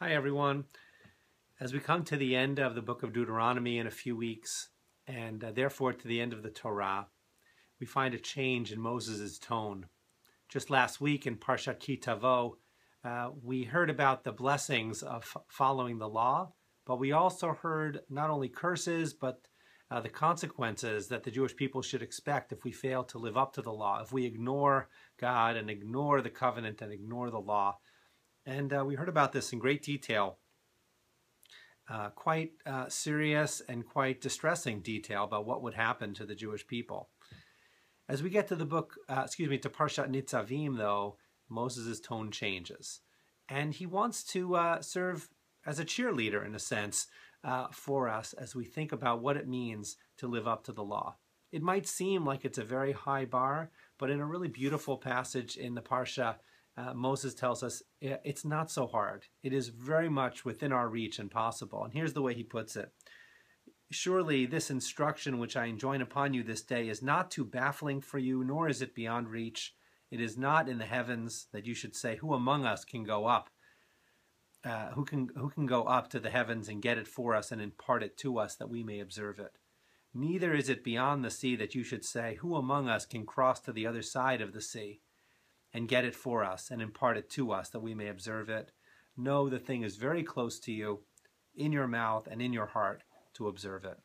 Hi everyone. As we come to the end of the book of Deuteronomy in a few weeks, and therefore to the end of the Torah, we find a change in Moses' tone. Just last week in Parashat Nitzavim, we heard about the blessings of following the law, but we also heard not only curses, but the consequences that the Jewish people should expect if we fail to live up to the law, if we ignore God and ignore the covenant and ignore the law. And we heard about this in great detail, quite serious and quite distressing detail about what would happen to the Jewish people. As we get to the book, to Parashat Nitzavim, though, Moses' tone changes. And he wants to serve as a cheerleader, in a sense, for us as we think about what it means to live up to the law. It might seem like it's a very high bar, but in a really beautiful passage in the Parsha, Moses tells us it's not so hard. It is very much within our reach and possible. And here's the way he puts it. Surely this instruction which I enjoin upon you this day is not too baffling for you, nor is it beyond reach. It is not in the heavens that you should say, who among us can go up? Who can go up to the heavens and get it for us and impart it to us that we may observe it? Neither is it beyond the sea that you should say, who among us can cross to the other side of the sea and get it for us and impart it to us that we may observe it? No, the thing is very close to you, in your mouth and in your heart, to observe it.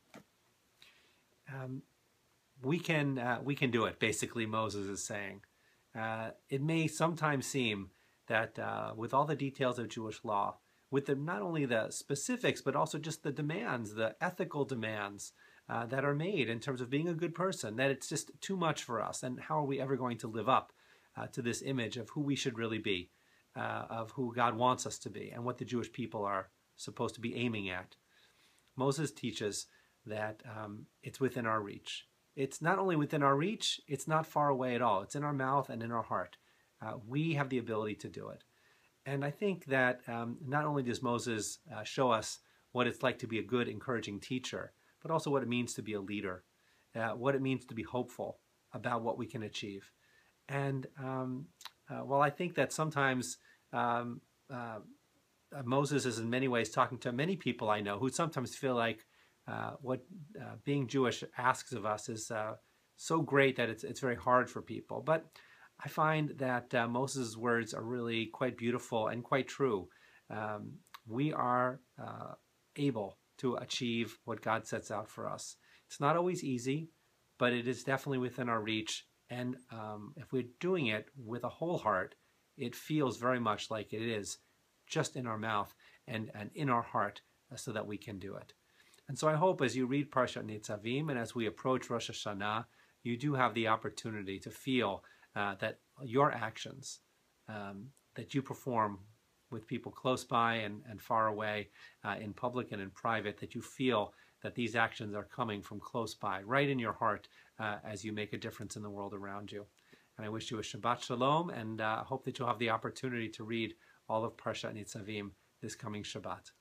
We can do it, basically, Moses is saying. It may sometimes seem that with all the details of Jewish law, with not only the specifics, but also just the demands, the ethical demands that are made in terms of being a good person, that it's just too much for us. And how are we ever going to live up to this image of who we should really be, of who God wants us to be, and what the Jewish people are supposed to be aiming at? Moses teaches that it's within our reach. It's not only within our reach, it's not far away at all. It's in our mouth and in our heart. We have the ability to do it. And I think that not only does Moses show us what it's like to be a good, encouraging teacher, but also what it means to be a leader, what it means to be hopeful about what we can achieve. And while I think that sometimes Moses is in many ways talking to many people I know who sometimes feel like what being Jewish asks of us is so great that it's very hard for people. But I find that Moses' words are really quite beautiful and quite true. We are able to achieve what God sets out for us. It's not always easy, but it is definitely within our reach. And if we're doing it with a whole heart, it feels very much like it is just in our mouth and in our heart so that we can do it. And so I hope as you read Parashat Nitzavim and as we approach Rosh Hashanah, you do have the opportunity to feel that your actions that you perform with people close by and far away, in public and in private, that you feel that these actions are coming from close by, right in your heart, as you make a difference in the world around you. And I wish you a Shabbat Shalom, and hope that you'll have the opportunity to read all of Parashat Nitzavim this coming Shabbat.